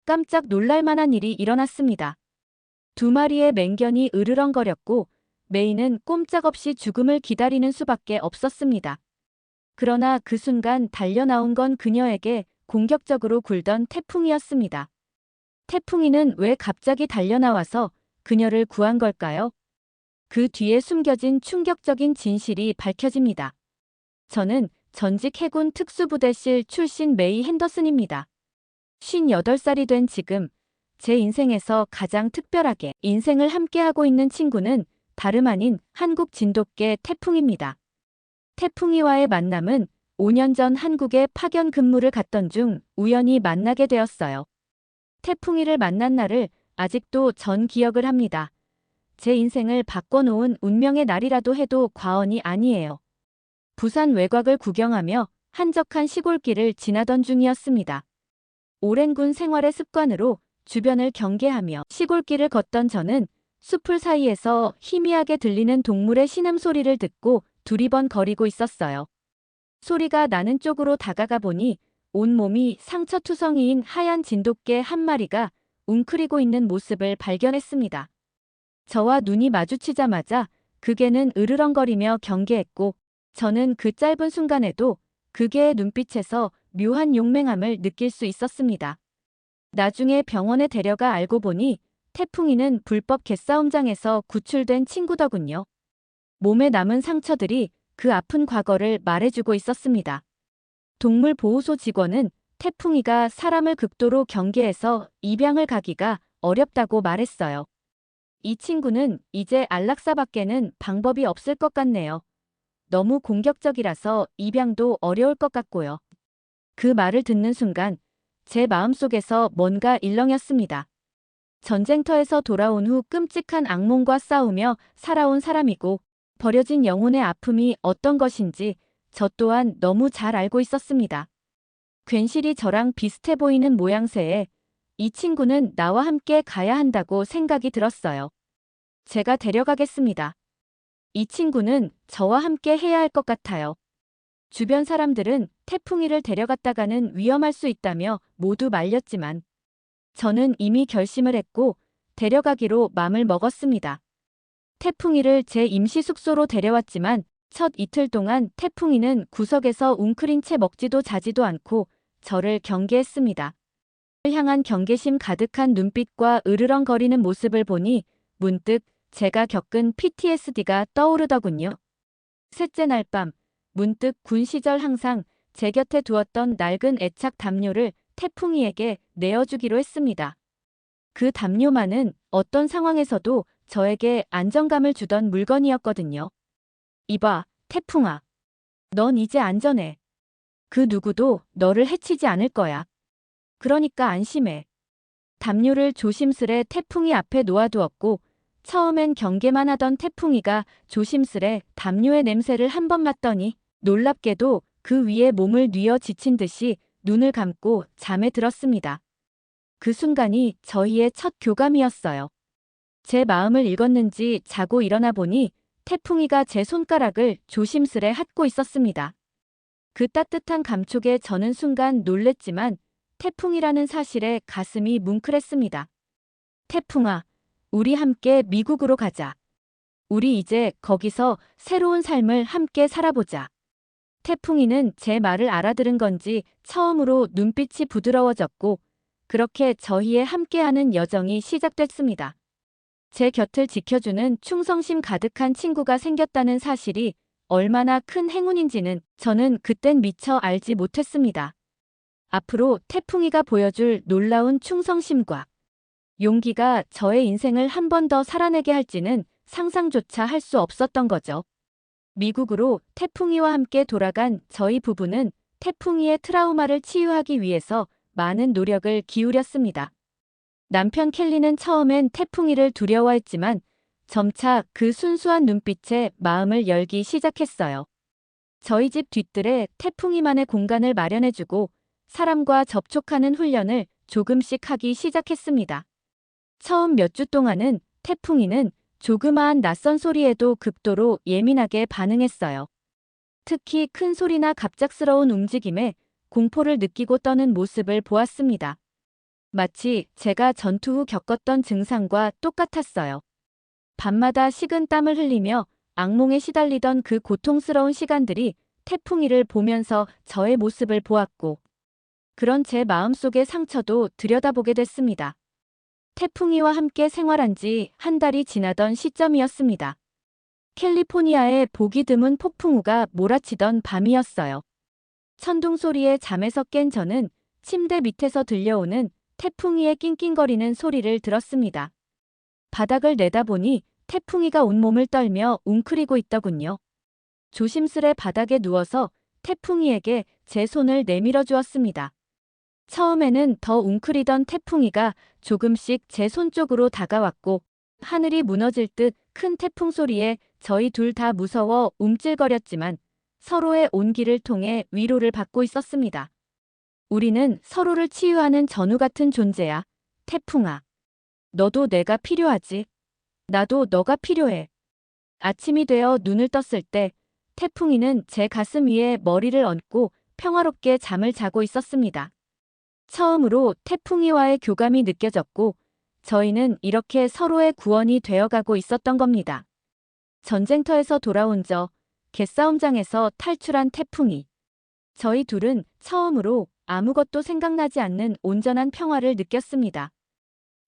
깜짝 놀랄 만한 일이 일어났습니다. 두 마리의 맹견이 으르렁거렸고 메이는 꼼짝없이 죽음을 기다리는 수밖에 없었습니다. 그러나 그 순간 달려나온 건 그녀에게 공격적으로 굴던 태풍이었습니다. 태풍이는 왜 갑자기 달려나와서 그녀를 구한 걸까요? 그 뒤에 숨겨진 충격적인 진실이 밝혀집니다. 저는 전직 해군 특수부대실 출신 메이 핸더슨입니다. 58살이 된 지금 제 인생에서 가장 특별하게 인생을 함께하고 있는 친구는 다름 아닌 한국 진돗개 태풍입니다. 태풍이와의 만남은 5년 전 한국에 파견 근무를 갔던 중 우연히 만나게 되었어요. 태풍이를 만난 날을 아직도 전 기억을 합니다. 제 인생을 바꿔놓은 운명의 날이라도 해도 과언이 아니에요. 부산 외곽을 구경하며 한적한 시골길을 지나던 중이었습니다. 오랜 군 생활의 습관으로 주변을 경계하며 시골길을 걷던 저는 숲풀 사이에서 희미하게 들리는 동물의 신음소리를 듣고 두리번거리고 있었어요. 소리가 나는 쪽으로 다가가 보니 온몸이 상처투성이인 하얀 진돗개 한 마리가 웅크리고 있는 모습을 발견했습니다. 저와 눈이 마주치자마자 그 개는 으르렁거리며 경계했고 저는 그 짧은 순간에도 그 개의 눈빛에서 묘한 용맹함을 느낄 수 있었습니다. 나중에 병원에 데려가 알고 보니 태풍이는 불법 개싸움장에서 구출된 친구더군요. 몸에 남은 상처들이 그 아픈 과거를 말해주고 있었습니다. 동물보호소 직원은 태풍이가 사람을 극도로 경계해서 입양을 가기가 어렵다고 말했어요. 이 친구는 이제 안락사밖에는 방법이 없을 것 같네요. 너무 공격적이라서 입양도 어려울 것 같고요. 그 말을 듣는 순간 제 마음속에서 뭔가 일렁였습니다. 전쟁터에서 돌아온 후 끔찍한 악몽과 싸우며 살아온 사람이고 버려진 영혼의 아픔이 어떤 것인지 저 또한 너무 잘 알고 있었습니다. 괜시리 저랑 비슷해 보이는 모양새에 이 친구는 나와 함께 가야 한다고 생각이 들었어요. 제가 데려가겠습니다. 이 친구는 저와 함께 해야 할 것 같아요. 주변 사람들은 태풍이를 데려갔다가는 위험할 수 있다며 모두 말렸지만 저는 이미 결심을 했고 데려가기로 맘을 먹었습니다. 태풍이를 제 임시 숙소로 데려왔지만 첫 이틀 동안 태풍이는 구석에서 웅크린 채 먹지도 자지도 않고 저를 경계했습니다. 저를 향한 경계심 가득한 눈빛과 으르렁거리는 모습을 보니 문득 제가 겪은 PTSD가 떠오르더군요. 셋째 날 밤, 문득 군 시절 항상 제 곁에 두었던 낡은 애착 담요를 태풍이에게 내어주기로 했습니다. 그 담요만은 어떤 상황에서도 저에게 안정감을 주던 물건이었거든요. 이봐, 태풍아. 넌 이제 안전해. 그 누구도 너를 해치지 않을 거야. 그러니까 안심해. 담요를 조심스레 태풍이 앞에 놓아두었고 처음엔 경계만 하던 태풍이가 조심스레 담요의 냄새를 한 번 맡더니 놀랍게도 그 위에 몸을 뉘어 지친 듯이 눈을 감고 잠에 들었습니다. 그 순간이 저희의 첫 교감이었어요. 제 마음을 읽었는지 자고 일어나 보니 태풍이가 제 손가락을 조심스레 핫고 있었습니다. 그 따뜻한 감촉에 저는 순간 놀랬지만 태풍이라는 사실에 가슴이 뭉클했습니다. 태풍아, 우리 함께 미국으로 가자. 우리 이제 거기서 새로운 삶을 함께 살아보자. 태풍이는 제 말을 알아들은 건지 처음으로 눈빛이 부드러워졌고 그렇게 저희의 함께하는 여정이 시작됐습니다. 제 곁을 지켜주는 충성심 가득한 친구가 생겼다는 사실이 얼마나 큰 행운인지는 저는 그땐 미처 알지 못했습니다. 앞으로 태풍이가 보여줄 놀라운 충성심과 용기가 저의 인생을 한 번 더 살아내게 할지는 상상조차 할 수 없었던 거죠. 미국으로 태풍이와 함께 돌아간 저희 부부는 태풍이의 트라우마를 치유하기 위해서 많은 노력을 기울였습니다. 남편 켈리는 처음엔 태풍이를 두려워했지만 점차 그 순수한 눈빛에 마음을 열기 시작했어요. 저희 집 뒤뜰에 태풍이만의 공간을 마련해주고 사람과 접촉하는 훈련을 조금씩 하기 시작했습니다. 처음 몇 주 동안은 태풍이는 조그마한 낯선 소리에도 극도로 예민하게 반응했어요. 특히 큰 소리나 갑작스러운 움직임에 공포를 느끼고 떠는 모습을 보았습니다. 마치 제가 전투 후 겪었던 증상과 똑같았어요. 밤마다 식은 땀을 흘리며 악몽에 시달리던 그 고통스러운 시간들이 태풍이를 보면서 저의 모습을 보았고, 그런 제 마음속의 상처도 들여다보게 됐습니다. 태풍이와 함께 생활한 지 한 달이 지나던 시점이었습니다. 캘리포니아의 보기 드문 폭풍우가 몰아치던 밤이었어요. 천둥 소리에 잠에서 깬 저는 침대 밑에서 들려오는 태풍이의 낑낑거리는 소리를 들었습니다. 바닥을 내다보니 태풍이가 온몸을 떨며 웅크리고 있더군요. 조심스레 바닥에 누워서 태풍이에게 제 손을 내밀어 주었습니다. 처음에는 더 웅크리던 태풍이가 조금씩 제 손 쪽으로 다가왔고, 하늘이 무너질 듯 큰 태풍 소리에 저희 둘 다 무서워 움찔거렸지만 서로의 온기를 통해 위로를 받고 있었습니다. 우리는 서로를 치유하는 전우 같은 존재야. 태풍아. 너도 내가 필요하지. 나도 너가 필요해. 아침이 되어 눈을 떴을 때 태풍이는 제 가슴 위에 머리를 얹고 평화롭게 잠을 자고 있었습니다. 처음으로 태풍이와의 교감이 느껴졌고, 저희는 이렇게 서로의 구원이 되어가고 있었던 겁니다. 전쟁터에서 돌아온 저, 갯싸움장에서 탈출한 태풍이. 저희 둘은 처음으로 아무것도 생각나지 않는 온전한 평화를 느꼈습니다.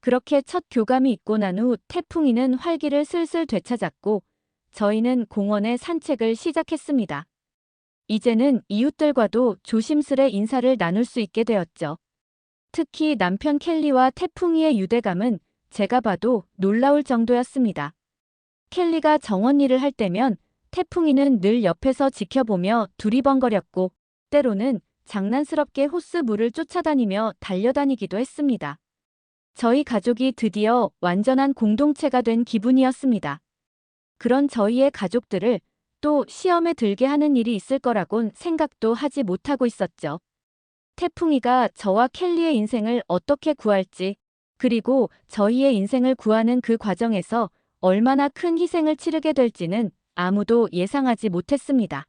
그렇게 첫 교감이 있고 난 후 태풍이는 활기를 슬슬 되찾았고, 저희는 공원에 산책을 시작했습니다. 이제는 이웃들과도 조심스레 인사를 나눌 수 있게 되었죠. 특히 남편 켈리와 태풍이의 유대감은 제가 봐도 놀라울 정도였습니다. 켈리가 정원 일을 할 때면 태풍이는 늘 옆에서 지켜보며 두리번거렸고, 때로는 장난스럽게 호스 물을 쫓아다니며 달려다니기도 했습니다. 저희 가족이 드디어 완전한 공동체가 된 기분이었습니다. 그런 저희의 가족들을 또 시험에 들게 하는 일이 있을 거라곤 생각도 하지 못하고 있었죠. 태풍이가 저와 켈리의 인생을 어떻게 구할지, 그리고 저희의 인생을 구하는 그 과정에서 얼마나 큰 희생을 치르게 될지는 아무도 예상하지 못했습니다.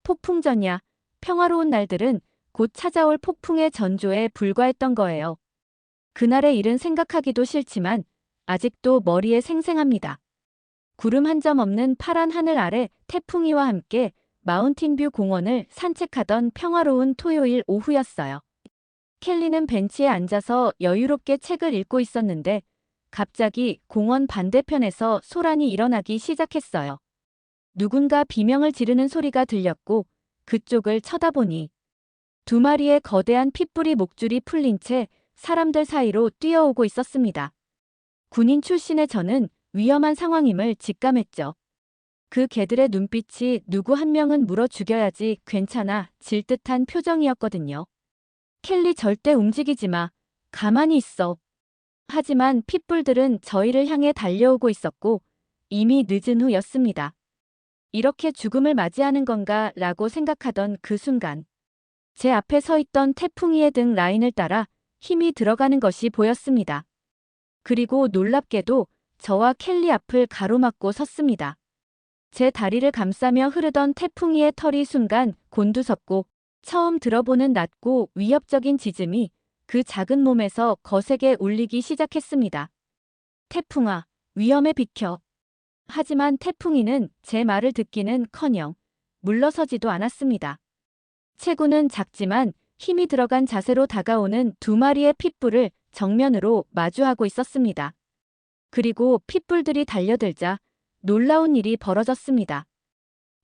폭풍전야, 평화로운 날들은 곧 찾아올 폭풍의 전조에 불과했던 거예요. 그날의 일은 생각하기도 싫지만 아직도 머리에 생생합니다. 구름 한 점 없는 파란 하늘 아래 태풍이와 함께 마운틴뷰 공원을 산책하던 평화로운 토요일 오후였어요. 켈리는 벤치에 앉아서 여유롭게 책을 읽고 있었는데 갑자기 공원 반대편에서 소란이 일어나기 시작했어요. 누군가 비명을 지르는 소리가 들렸고 그쪽을 쳐다보니 두 마리의 거대한 핏불이 목줄이 풀린 채 사람들 사이로 뛰어오고 있었습니다. 군인 출신의 저는 위험한 상황임을 직감했죠. 그 개들의 눈빛이 누구 한 명은 물어 죽여야지 괜찮아 질 듯한 표정이었거든요. 켈리 절대 움직이지 마. 가만히 있어. 하지만 핏불들은 저희를 향해 달려오고 있었고 이미 늦은 후였습니다. 이렇게 죽음을 맞이하는 건가 라고 생각하던 그 순간 제 앞에 서 있던 태풍이의 등 라인을 따라 힘이 들어가는 것이 보였습니다. 그리고 놀랍게도 저와 켈리 앞을 가로막고 섰습니다. 제 다리를 감싸며 흐르던 태풍이의 털이 순간 곤두섰고 처음 들어보는 낮고 위협적인 짖음이 그 작은 몸에서 거세게 울리기 시작했습니다. 태풍아, 위험에 비켜. 하지만 태풍이는 제 말을 듣기는커녕 물러서지도 않았습니다. 체구는 작지만 힘이 들어간 자세로 다가오는 두 마리의 핏불을 정면으로 마주하고 있었습니다. 그리고 핏불들이 달려들자 놀라운 일이 벌어졌습니다.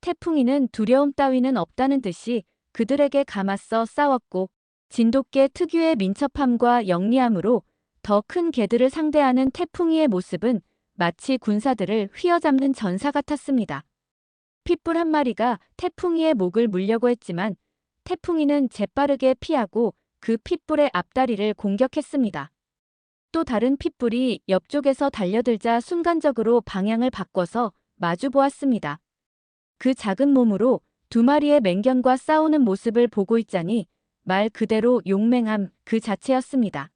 태풍이는 두려움 따위는 없다는 듯이 그들에게 감아서 싸웠고 진돗개 특유의 민첩함과 영리함으로 더 큰 개들을 상대하는 태풍이의 모습은 마치 군사들을 휘어잡는 전사 같았습니다. 핏불 한 마리가 태풍이의 목을 물려고 했지만 태풍이는 재빠르게 피하고 그 핏불의 앞다리를 공격했습니다. 또 다른 핏불이 옆쪽에서 달려들자 순간적으로 방향을 바꿔서 마주보았습니다. 그 작은 몸으로 두 마리의 맹견과 싸우는 모습을 보고 있자니 말 그대로 용맹함 그 자체였습니다.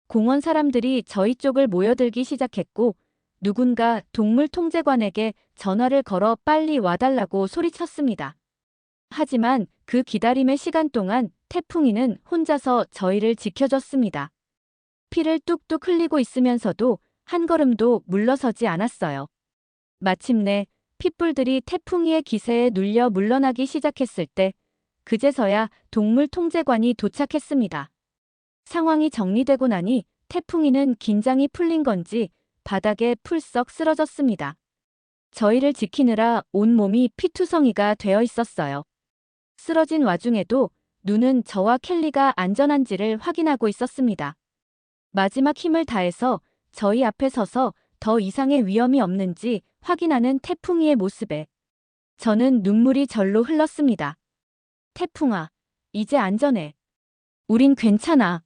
공원 사람들이 저희 쪽을 모여들기 시작했고 누군가 동물통제관에게 전화를 걸어 빨리 와달라고 소리쳤습니다. 하지만 그 기다림의 시간 동안 태풍이는 혼자서 저희를 지켜줬습니다. 피를 뚝뚝 흘리고 있으면서도 한 걸음도 물러서지 않았어요. 마침내 핏불들이 태풍이의 기세에 눌려 물러나기 시작했을 때 그제서야 동물통제관이 도착했습니다. 상황이 정리되고 나니 태풍이는 긴장이 풀린 건지 바닥에 풀썩 쓰러졌습니다. 저희를 지키느라 온몸이 피투성이가 되어 있었어요. 쓰러진 와중에도 눈은 저와 켈리가 안전한지를 확인하고 있었습니다. 마지막 힘을 다해서 저희 앞에 서서 더 이상의 위험이 없는지 확인하는 태풍이의 모습에 저는 눈물이 절로 흘렀습니다. 태풍아, 이제 안전해. 우린 괜찮아.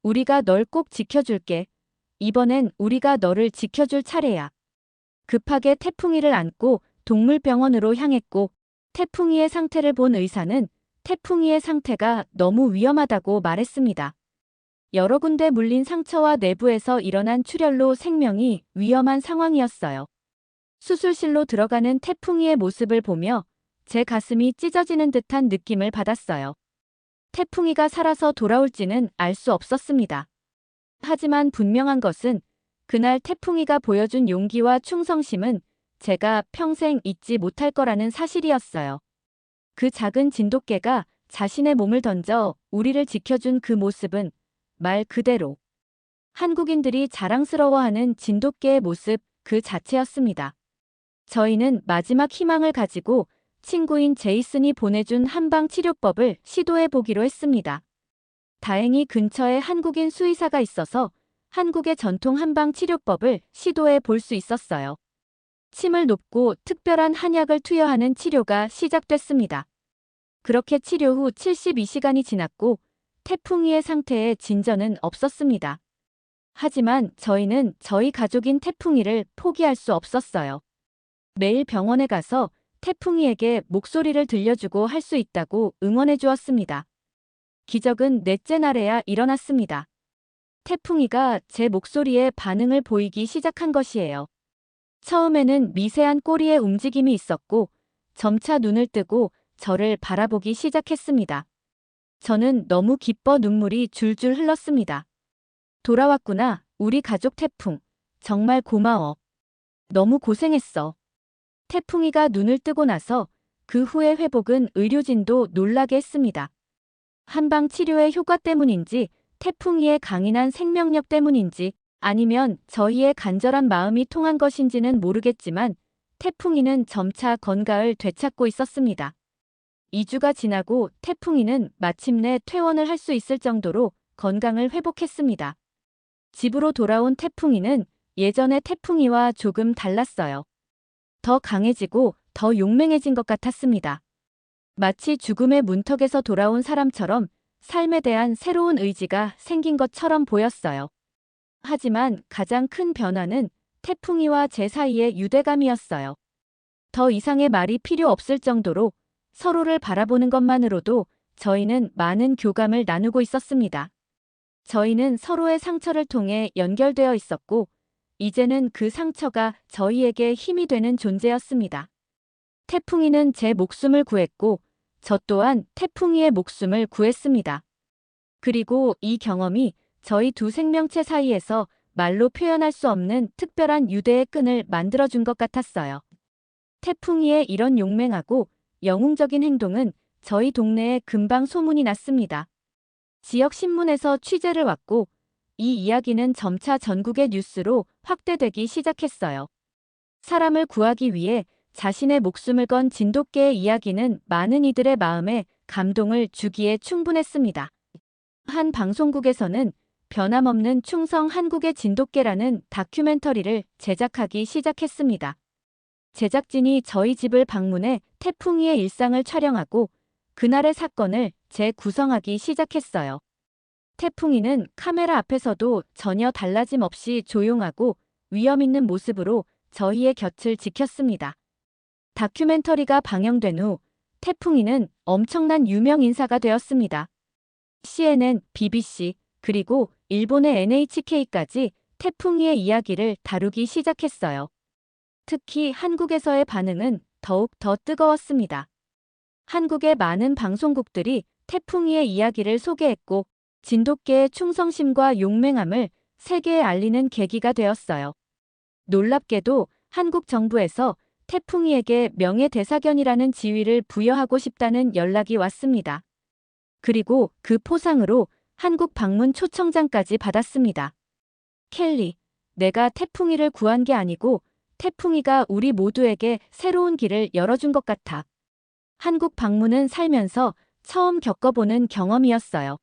우리가 널 꼭 지켜줄게. 이번엔 우리가 너를 지켜줄 차례야. 급하게 태풍이를 안고 동물병원으로 향했고 태풍이의 상태를 본 의사는 태풍이의 상태가 너무 위험하다고 말했습니다. 여러 군데 물린 상처와 내부에서 일어난 출혈로 생명이 위험한 상황이었어요. 수술실로 들어가는 태풍이의 모습을 보며 제 가슴이 찢어지는 듯한 느낌을 받았어요. 태풍이가 살아서 돌아올지는 알 수 없었습니다. 하지만 분명한 것은 그날 태풍이가 보여준 용기와 충성심은 제가 평생 잊지 못할 거라는 사실이었어요. 그 작은 진돗개가 자신의 몸을 던져 우리를 지켜준 그 모습은 말 그대로 한국인들이 자랑스러워하는 진돗개의 모습 그 자체였습니다. 저희는 마지막 희망을 가지고 친구인 제이슨이 보내준 한방 치료법을 시도해 보기로 했습니다. 다행히 근처에 한국인 수의사가 있어서 한국의 전통 한방 치료법을 시도해 볼 수 있었어요. 침을 놓고 특별한 한약을 투여하는 치료가 시작됐습니다. 그렇게 치료 후 72시간이 지났고 태풍이의 상태에 진전은 없었습니다. 하지만 저희는 저희 가족인 태풍이를 포기할 수 없었어요. 매일 병원에 가서 태풍이에게 목소리를 들려주고 할 수 있다고 응원해 주었습니다. 기적은 넷째 날에야 일어났습니다. 태풍이가 제 목소리에 반응을 보이기 시작한 것이에요. 처음에는 미세한 꼬리의 움직임이 있었고 점차 눈을 뜨고 저를 바라보기 시작했습니다. 저는 너무 기뻐 눈물이 줄줄 흘렀습니다. 돌아왔구나, 우리 가족 태풍. 정말 고마워. 너무 고생했어. 태풍이가 눈을 뜨고 나서 그 후의 회복은 의료진도 놀라게 했습니다. 한방 치료의 효과 때문인지 태풍이의 강인한 생명력 때문인지 아니면 저희의 간절한 마음이 통한 것인지는 모르겠지만 태풍이는 점차 건강을 되찾고 있었습니다. 2주가 지나고 태풍이는 마침내 퇴원을 할 수 있을 정도로 건강을 회복했습니다. 집으로 돌아온 태풍이는 예전의 태풍이와 조금 달랐어요. 더 강해지고 더 용맹해진 것 같았습니다. 마치 죽음의 문턱에서 돌아온 사람처럼 삶에 대한 새로운 의지가 생긴 것처럼 보였어요. 하지만 가장 큰 변화는 태풍이와 제 사이의 유대감이었어요. 더 이상의 말이 필요 없을 정도로 서로를 바라보는 것만으로도 저희는 많은 교감을 나누고 있었습니다. 저희는 서로의 상처를 통해 연결되어 있었고 이제는 그 상처가 저희에게 힘이 되는 존재였습니다. 태풍이는 제 목숨을 구했고 저 또한 태풍이의 목숨을 구했습니다. 그리고 이 경험이 저희 두 생명체 사이에서 말로 표현할 수 없는 특별한 유대의 끈을 만들어준 것 같았어요. 태풍이의 이런 용맹하고 영웅적인 행동은 저희 동네에 금방 소문이 났습니다. 지역 신문에서 취재를 왔고 이 이야기는 점차 전국의 뉴스로 확대되기 시작했어요. 사람을 구하기 위해 자신의 목숨을 건 진돗개의 이야기는 많은 이들의 마음에 감동을 주기에 충분했습니다. 한 방송국에서는 변함없는 충성 한국의 진돗개라는 다큐멘터리를 제작하기 시작했습니다. 제작진이 저희 집을 방문해 태풍이의 일상을 촬영하고 그날의 사건을 재구성하기 시작했어요. 태풍이는 카메라 앞에서도 전혀 달라짐 없이 조용하고 위험 있는 모습으로 저희의 곁을 지켰습니다. 다큐멘터리가 방영된 후 태풍이는 엄청난 유명 인사가 되었습니다. CNN, BBC, 그리고 일본의 NHK까지 태풍이의 이야기를 다루기 시작했어요. 특히 한국에서의 반응은 더욱 더 뜨거웠습니다. 한국의 많은 방송국들이 태풍이의 이야기를 소개했고 진돗개의 충성심과 용맹함을 세계에 알리는 계기가 되었어요. 놀랍게도 한국 정부에서 태풍이에게 명예대사견이라는 지위를 부여하고 싶다는 연락이 왔습니다. 그리고 그 포상으로 한국 방문 초청장까지 받았습니다. 켈리, 내가 태풍이를 구한 게 아니고 태풍이가 우리 모두에게 새로운 길을 열어준 것 같아. 한국 방문은 살면서 처음 겪어보는 경험이었어요.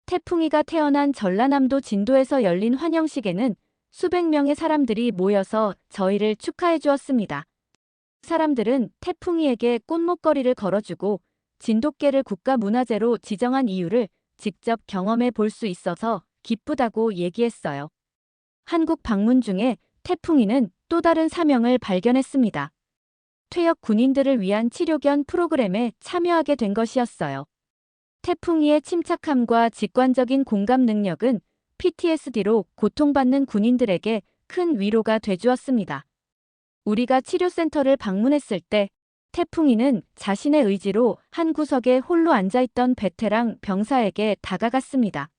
태풍이가 태어난 전라남도 진도에서 열린 환영식에는 수백 명의 사람들이 모여서 저희를 축하해 주었습니다. 사람들은 태풍이에게 꽃목걸이를 걸어주고 진돗개를 국가문화재로 지정한 이유를 직접 경험해 볼 수 있어서 기쁘다고 얘기했어요. 한국 방문 중에 태풍이는 또 다른 사명을 발견했습니다. 퇴역 군인들을 위한 치료견 프로그램에 참여하게 된 것이었어요. 태풍이의 침착함과 직관적인 공감 능력은 PTSD로 고통받는 군인들에게 큰 위로가 되주었습니다. 우리가 치료센터를 방문했을 때 태풍이는 자신의 의지로 한 구석에 홀로 앉아있던 베테랑 병사에게 다가갔습니다.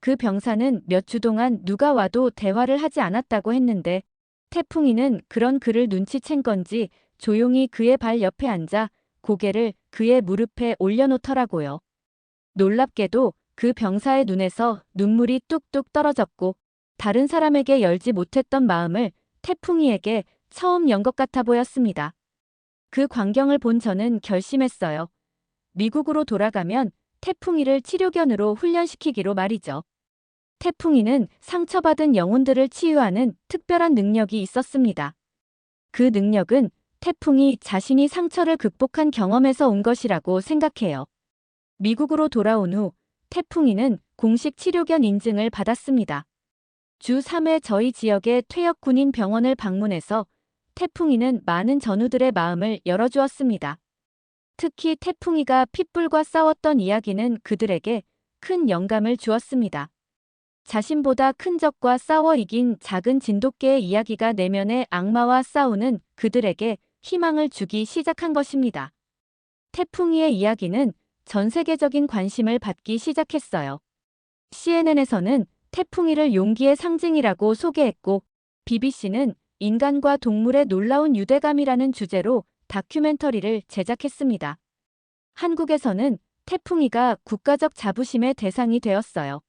그 병사는 몇 주 동안 누가 와도 대화를 하지 않았다고 했는데 태풍이는 그런 그를 눈치챈 건지 조용히 그의 발 옆에 앉아 고개를 그의 무릎에 올려놓더라고요. 놀랍게도 그 병사의 눈에서 눈물이 뚝뚝 떨어졌고 다른 사람에게 열지 못했던 마음을 태풍이에게 처음 연 것 같아 보였습니다. 그 광경을 본 저는 결심했어요. 미국으로 돌아가면 태풍이를 치료견으로 훈련시키기로 말이죠. 태풍이는 상처받은 영혼들을 치유하는 특별한 능력이 있었습니다. 그 능력은 태풍이 자신이 상처를 극복한 경험에서 온 것이라고 생각해요. 미국으로 돌아온 후 태풍이는 공식 치료견 인증을 받았습니다. 주 3회 저희 지역의 퇴역 군인 병원을 방문해서 태풍이는 많은 전우들의 마음을 열어주었습니다. 특히 태풍이가 핏불과 싸웠던 이야기는 그들에게 큰 영감을 주었습니다. 자신보다 큰 적과 싸워 이긴 작은 진돗개의 이야기가 내면의 악마와 싸우는 그들에게 희망을 주기 시작한 것입니다. 태풍이의 이야기는 전 세계적인 관심을 받기 시작했어요. CNN에서는 태풍이를 용기의 상징이라고 소개했고 BBC는 인간과 동물의 놀라운 유대감이라는 주제로 다큐멘터리를 제작했습니다. 한국에서는 태풍이가 국가적 자부심의 대상이 되었어요.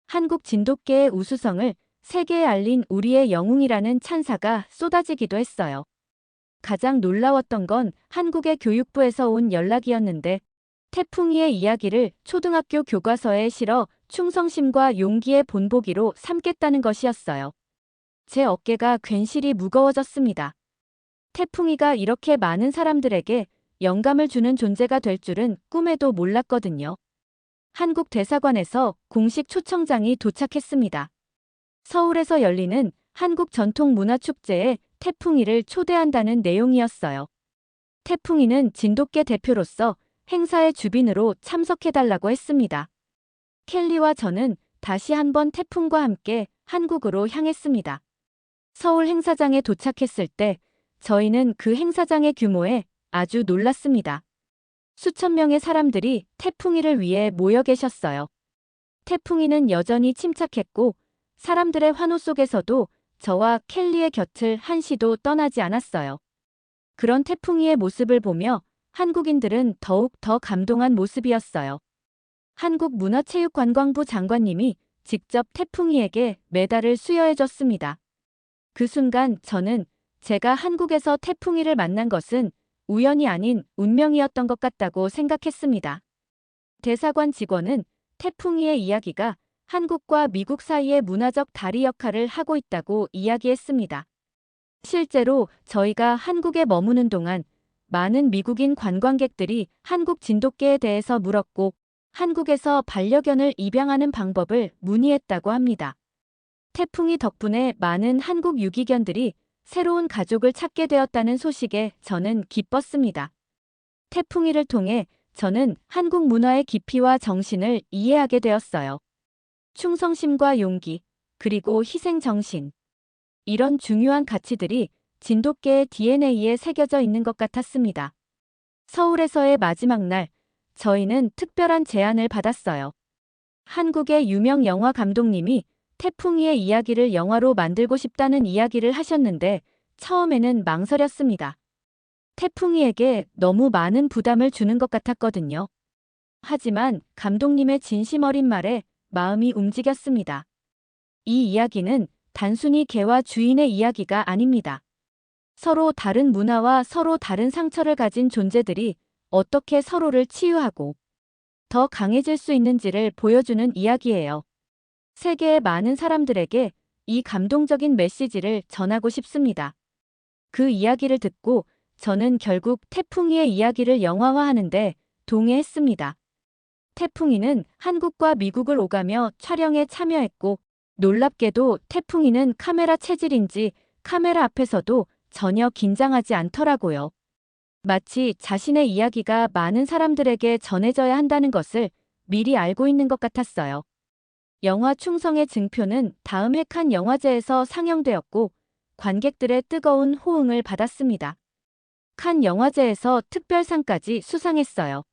한국 진돗개의 우수성을 세계에 알린 우리의 영웅이라는 찬사가 쏟아지기도 했어요. 가장 놀라웠던 건 한국의 교육부에서 온 연락이었는데 태풍이의 이야기를 초등학교 교과서에 실어 충성심과 용기의 본보기로 삼겠다는 것이었어요. 제 어깨가 괜시리 무거워졌습니다. 태풍이가 이렇게 많은 사람들에게 영감을 주는 존재가 될 줄은 꿈에도 몰랐거든요. 한국 대사관에서 공식 초청장이 도착했습니다. 서울에서 열리는 한국 전통문화축제에 태풍이를 초대한다는 내용이었어요. 태풍이는 진돗개 대표로서 행사의 주빈으로 참석해달라고 했습니다. 켈리와 저는 다시 한번 태풍과 함께 한국으로 향했습니다. 서울 행사장에 도착했을 때 저희는 그 행사장의 규모에 아주 놀랐습니다. 수천 명의 사람들이 태풍이를 위해 모여 계셨어요. 태풍이는 여전히 침착했고 사람들의 환호 속에서도 저와 켈리의 곁을 한시도 떠나지 않았어요. 그런 태풍이의 모습을 보며 한국인들은 더욱 더 감동한 모습이었어요. 한국문화체육관광부 장관님이 직접 태풍이에게 메달을 수여해줬습니다. 그 순간 저는 제가 한국에서 태풍이를 만난 것은 우연이 아닌 운명이었던 것 같다고 생각했습니다. 대사관 직원은 태풍이의 이야기가 한국과 미국 사이의 문화적 다리 역할을 하고 있다고 이야기했습니다. 실제로 저희가 한국에 머무는 동안 많은 미국인 관광객들이 한국 진돗개에 대해서 물었고 한국에서 반려견을 입양하는 방법을 문의했다고 합니다. 태풍이 덕분에 많은 한국 유기견들이 새로운 가족을 찾게 되었다는 소식에 저는 기뻤습니다. 태풍이를 통해 저는 한국 문화의 깊이와 정신을 이해하게 되었어요. 충성심과 용기, 그리고 희생정신. 이런 중요한 가치들이 진돗개의 DNA에 새겨져 있는 것 같았습니다. 서울에서의 마지막 날, 저희는 특별한 제안을 받았어요. 한국의 유명 영화 감독님이 태풍이의 이야기를 영화로 만들고 싶다는 이야기를 하셨는데 처음에는 망설였습니다. 태풍이에게 너무 많은 부담을 주는 것 같았거든요. 하지만 감독님의 진심 어린 말에 마음이 움직였습니다. 이 이야기는 단순히 개와 주인의 이야기가 아닙니다. 서로 다른 문화와 서로 다른 상처를 가진 존재들이 어떻게 서로를 치유하고 더 강해질 수 있는지를 보여주는 이야기예요. 세계의 많은 사람들에게 이 감동적인 메시지를 전하고 싶습니다. 그 이야기를 듣고 저는 결국 태풍이의 이야기를 영화화하는데 동의했습니다. 태풍이는 한국과 미국을 오가며 촬영에 참여했고 놀랍게도 태풍이는 카메라 체질인지 카메라 앞에서도 전혀 긴장하지 않더라고요. 마치 자신의 이야기가 많은 사람들에게 전해져야 한다는 것을 미리 알고 있는 것 같았어요. 영화 충성의 증표는 다음 해 칸 영화제에서 상영되었고 관객들의 뜨거운 호응을 받았습니다. 칸 영화제에서 특별상까지 수상했어요.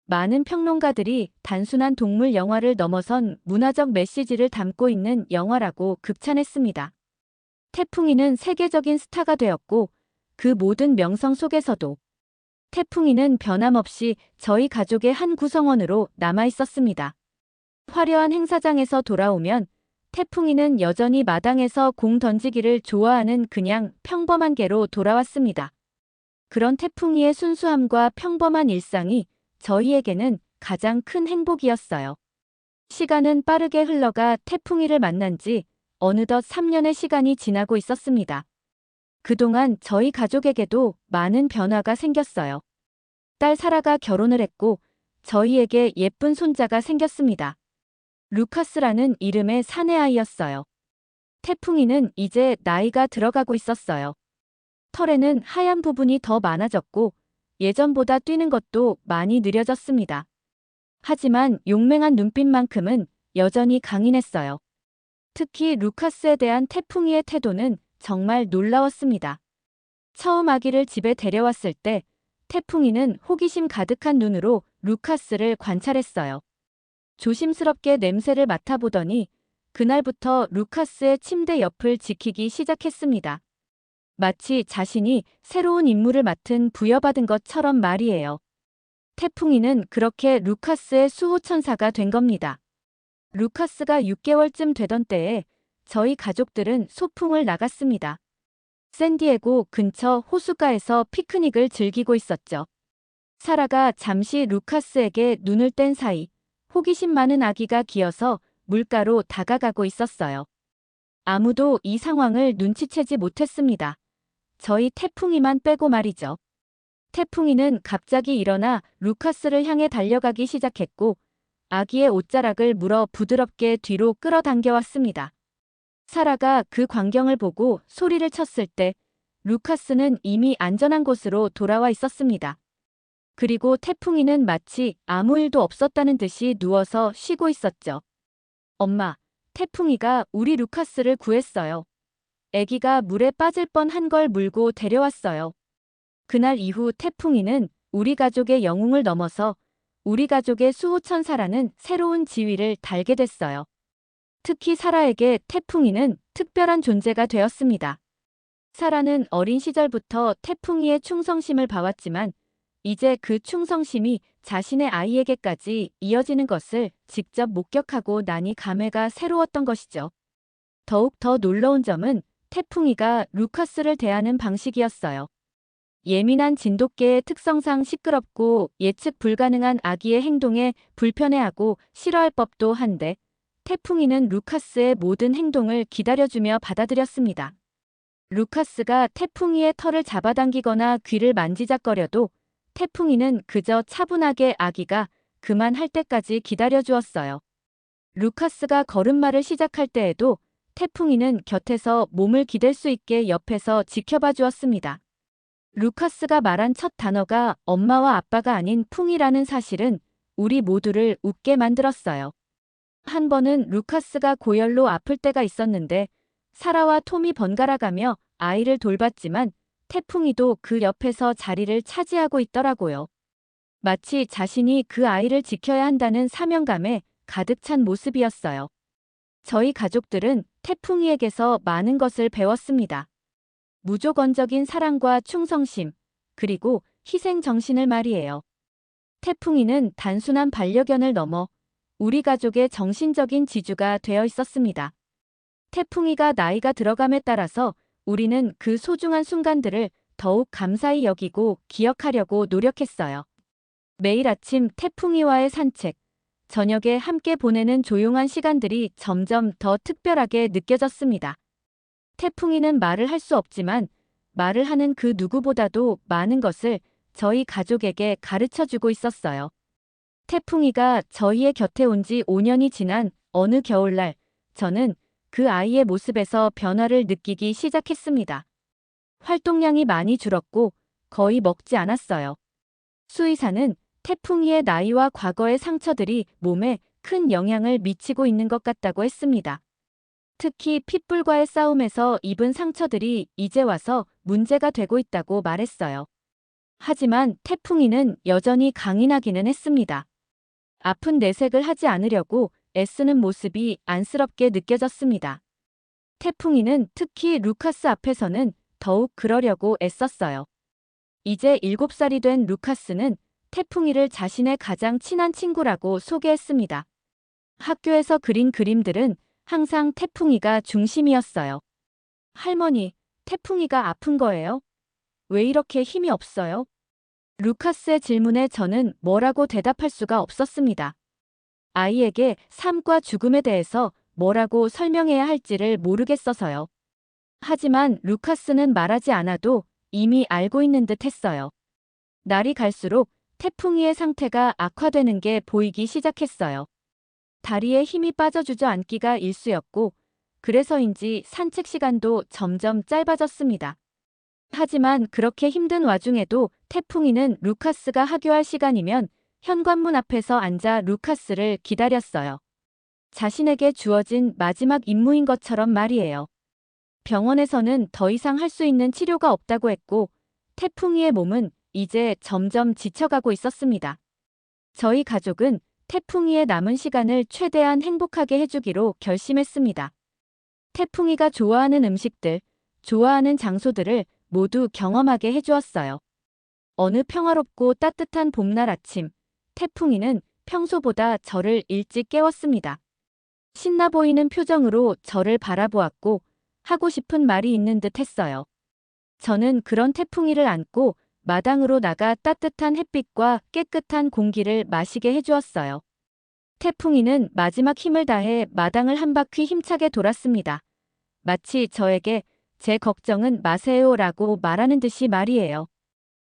많은 평론가들이 단순한 동물 영화를 넘어선 문화적 메시지를 담고 있는 영화라고 극찬했습니다. 태풍이는 세계적인 스타가 되었고 그 모든 명성 속에서도 태풍이는 변함없이 저희 가족의 한 구성원으로 남아 있었습니다. 화려한 행사장에서 돌아오면 태풍이는 여전히 마당에서 공 던지기를 좋아하는 그냥 평범한 개로 돌아왔습니다. 그런 태풍이의 순수함과 평범한 일상이 저희에게는 가장 큰 행복이었어요. 시간은 빠르게 흘러가 태풍이를 만난 지 어느덧 3년의 시간이 지나고 있었습니다. 그동안 저희 가족에게도 많은 변화가 생겼어요. 딸 사라가 결혼을 했고 저희에게 예쁜 손자가 생겼습니다. 루카스라는 이름의 사내아이였어요. 태풍이는 이제 나이가 들어가고 있었어요. 털에는 하얀 부분이 더 많아졌고 예전보다 뛰는 것도 많이 느려졌습니다. 하지만 용맹한 눈빛만큼은 여전히 강인했어요. 특히 루카스에 대한 태풍이의 태도는 정말 놀라웠습니다. 처음 아기를 집에 데려왔을 때 태풍이는 호기심 가득한 눈으로 루카스를 관찰했어요. 조심스럽게 냄새를 맡아보더니 그날부터 루카스의 침대 옆을 지키기 시작했습니다. 마치 자신이 새로운 임무를 맡은 부여받은 것처럼 말이에요. 태풍이는 그렇게 루카스의 수호천사가 된 겁니다. 루카스가 6개월쯤 되던 때에 저희 가족들은 소풍을 나갔습니다. 샌디에고 근처 호숫가에서 피크닉을 즐기고 있었죠. 사라가 잠시 루카스에게 눈을 뗀 사이 호기심 많은 아기가 기어서 물가로 다가가고 있었어요. 아무도 이 상황을 눈치채지 못했습니다. 저희 태풍이만 빼고 말이죠. 태풍이는 갑자기 일어나 루카스를 향해 달려가기 시작했고 아기의 옷자락을 물어 부드럽게 뒤로 끌어당겨왔습니다. 사라가 그 광경을 보고 소리를 쳤을 때 루카스는 이미 안전한 곳으로 돌아와 있었습니다. 그리고 태풍이는 마치 아무 일도 없었다는 듯이 누워서 쉬고 있었죠. 엄마, 태풍이가 우리 루카스를 구했어요. 아기가 물에 빠질 뻔한 걸 물고 데려왔어요. 그날 이후 태풍이는 우리 가족의 영웅을 넘어서 우리 가족의 수호천사라는 새로운 지위를 달게 됐어요. 특히 사라에게 태풍이는 특별한 존재가 되었습니다. 사라는 어린 시절부터 태풍이의 충성심을 봐왔지만 이제 그 충성심이 자신의 아이에게까지 이어지는 것을 직접 목격하고 나니 감회가 새로웠던 것이죠. 더욱 더 놀라운 점은 태풍이가 루카스를 대하는 방식이었어요. 예민한 진돗개의 특성상 시끄럽고 예측 불가능한 아기의 행동에 불편해하고 싫어할 법도 한데 태풍이는 루카스의 모든 행동을 기다려주며 받아들였습니다. 루카스가 태풍이의 털을 잡아당기거나 귀를 만지작거려도 태풍이는 그저 차분하게 아기가 그만할 때까지 기다려주었어요. 루카스가 걸음마를 시작할 때에도 태풍이는 곁에서 몸을 기댈 수 있게 옆에서 지켜봐 주었습니다. 루카스가 말한 첫 단어가 엄마와 아빠가 아닌 풍이라는 사실은 우리 모두를 웃게 만들었어요. 한 번은 루카스가 고열로 아플 때가 있었는데 사라와 톰이 번갈아가며 아이를 돌봤지만 태풍이도 그 옆에서 자리를 차지하고 있더라고요. 마치 자신이 그 아이를 지켜야 한다는 사명감에 가득 찬 모습이었어요. 저희 가족들은 태풍이에게서 많은 것을 배웠습니다. 무조건적인 사랑과 충성심, 그리고 희생 정신을 말이에요. 태풍이는 단순한 반려견을 넘어 우리 가족의 정신적인 지주가 되어 있었습니다. 태풍이가 나이가 들어감에 따라서 우리는 그 소중한 순간들을 더욱 감사히 여기고 기억하려고 노력했어요. 매일 아침 태풍이와의 산책, 저녁에 함께 보내는 조용한 시간들이 점점 더 특별하게 느껴졌습니다. 태풍이는 말을 할 수 없지만 말을 하는 그 누구보다도 많은 것을 저희 가족에게 가르쳐주고 있었어요. 태풍이가 저희의 곁에 온 지 5년이 지난 어느 겨울날, 저는 그 아이의 모습에서 변화를 느끼기 시작했습니다. 활동량이 많이 줄었고 거의 먹지 않았어요. 수의사는 태풍이의 나이와 과거의 상처들이 몸에 큰 영향을 미치고 있는 것 같다고 했습니다. 특히 핏불과의 싸움에서 입은 상처들이 이제 와서 문제가 되고 있다고 말했어요. 하지만 태풍이는 여전히 강인하기는 했습니다. 아픈 내색을 하지 않으려고 애쓰는 모습이 안쓰럽게 느껴졌습니다. 태풍이는 특히 루카스 앞에서는 더욱 그러려고 애썼어요. 이제 7살이 된 루카스는 태풍이를 자신의 가장 친한 친구라고 소개했습니다. 학교에서 그린 그림들은 항상 태풍이가 중심이었어요. 할머니, 태풍이가 아픈 거예요? 왜 이렇게 힘이 없어요? 루카스의 질문에 저는 뭐라고 대답할 수가 없었습니다. 아이에게 삶과 죽음에 대해서 뭐라고 설명해야 할지를 모르겠어서요. 하지만 루카스는 말하지 않아도 이미 알고 있는 듯 했어요. 날이 갈수록 태풍이의 상태가 악화되는 게 보이기 시작했어요. 다리에 힘이 빠져 주저앉기가 일쑤였고, 그래서인지 산책 시간도 점점 짧아졌습니다. 하지만 그렇게 힘든 와중에도 태풍이는 루카스가 하교할 시간이면 현관문 앞에서 앉아 루카스를 기다렸어요. 자신에게 주어진 마지막 임무인 것처럼 말이에요. 병원에서는 더 이상 할 수 있는 치료가 없다고 했고, 태풍이의 몸은 이제 점점 지쳐가고 있었습니다. 저희 가족은 태풍이의 남은 시간을 최대한 행복하게 해주기로 결심했습니다. 태풍이가 좋아하는 음식들, 좋아하는 장소들을 모두 경험하게 해주었어요. 어느 평화롭고 따뜻한 봄날 아침, 태풍이는 평소보다 저를 일찍 깨웠습니다. 신나 보이는 표정으로 저를 바라보았고 하고 싶은 말이 있는 듯 했어요. 저는 그런 태풍이를 안고 마당으로 나가 따뜻한 햇빛과 깨끗한 공기를 마시게 해주었어요. 태풍이는 마지막 힘을 다해 마당을 한 바퀴 힘차게 돌았습니다. 마치 저에게 제 걱정은 마세요라고 말하는 듯이 말이에요.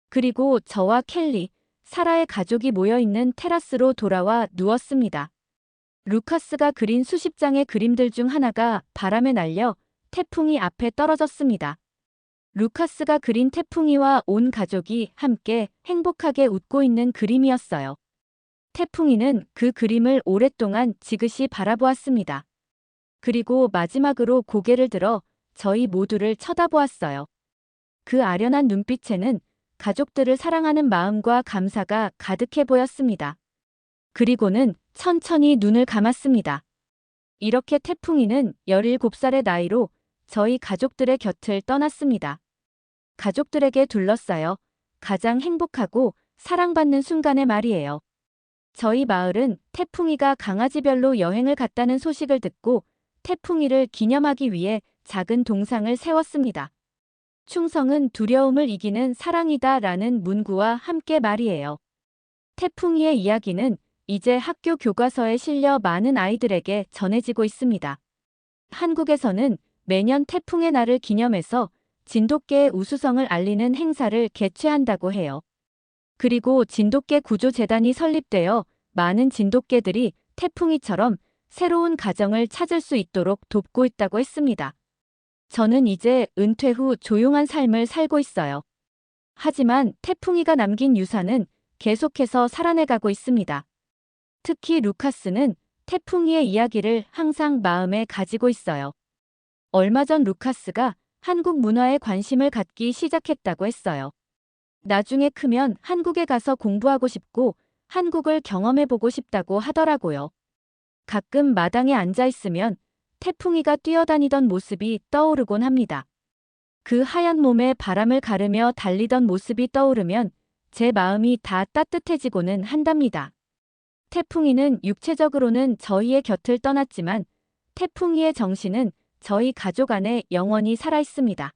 그리고 저와 켈리, 사라의 가족이 모여있는 테라스로 돌아와 누웠습니다. 루카스가 그린 수십 장의 그림들 중 하나가 바람에 날려 태풍이 앞에 떨어졌습니다. 루카스가 그린 태풍이와 온 가족이 함께 행복하게 웃고 있는 그림이었어요. 태풍이는 그 그림을 오랫동안 지그시 바라보았습니다. 그리고 마지막으로 고개를 들어 저희 모두를 쳐다보았어요. 그 아련한 눈빛에는 가족들을 사랑하는 마음과 감사가 가득해 보였습니다. 그리고는 천천히 눈을 감았습니다. 이렇게 태풍이는 17살의 나이로 저희 가족들의 곁을 떠났습니다. 가족들에게 둘러싸여 가장 행복하고 사랑받는 순간의 말이에요. 저희 마을은 태풍이가 강아지별로 여행을 갔다는 소식을 듣고 태풍이를 기념하기 위해 작은 동상을 세웠습니다. 충성은 두려움을 이기는 사랑이다 라는 문구와 함께 말이에요. 태풍이의 이야기는 이제 학교 교과서에 실려 많은 아이들에게 전해지고 있습니다. 한국에서는 매년 태풍의 날을 기념해서 진돗개의 우수성을 알리는 행사를 개최한다고 해요. 그리고 진돗개 구조재단이 설립되어 많은 진돗개들이 태풍이처럼 새로운 가정을 찾을 수 있도록 돕고 있다고 했습니다. 저는 이제 은퇴 후 조용한 삶을 살고 있어요. 하지만 태풍이가 남긴 유산은 계속해서 살아내가고 있습니다. 특히 루카스는 태풍이의 이야기를 항상 마음에 가지고 있어요. 얼마 전 루카스가 한국 문화에 관심을 갖기 시작했다고 했어요. 나중에 크면 한국에 가서 공부하고 싶고 한국을 경험해보고 싶다고 하더라고요. 가끔 마당에 앉아 있으면 태풍이가 뛰어다니던 모습이 떠오르곤 합니다. 그 하얀 몸에 바람을 가르며 달리던 모습이 떠오르면 제 마음이 다 따뜻해지고는 한답니다. 태풍이는 육체적으로는 저희의 곁을 떠났지만 태풍이의 정신은 저희 가족 안에 영원히 살아 있습니다.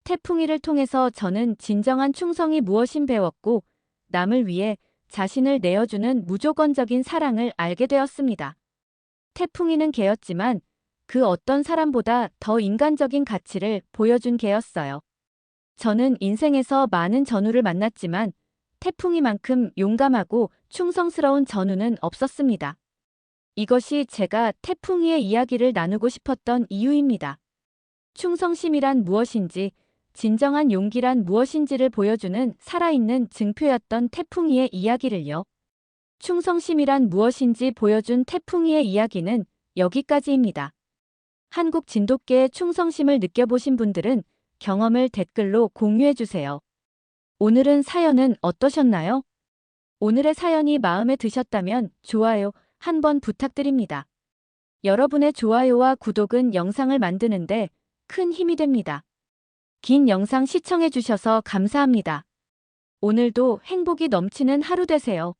태풍이를 통해서 저는 진정한 충성이 무엇인 배웠고 남을 위해 자신을 내어주는 무조건적인 사랑을 알게 되었습니다. 태풍이는 개였지만 그 어떤 사람보다 더 인간적인 가치를 보여준 개였어요. 저는 인생에서 많은 전우를 만났지만 태풍이만큼 용감하고 충성스러운 전우는 없었습니다. 이것이 제가 태풍이의 이야기를 나누고 싶었던 이유입니다. 충성심이란 무엇인지, 진정한 용기란 무엇인지를 보여주는 살아있는 증표였던 태풍이의 이야기를요. 충성심이란 무엇인지 보여준 태풍이의 이야기는 여기까지입니다. 한국 진돗개의 충성심을 느껴보신 분들은 경험을 댓글로 공유해주세요. 오늘은 사연은 어떠셨나요? 오늘의 사연이 마음에 드셨다면 좋아요 한번 부탁드립니다. 여러분의 좋아요와 구독은 영상을 만드는데 큰 힘이 됩니다. 긴 영상 시청해주셔서 감사합니다. 오늘도 행복이 넘치는 하루 되세요.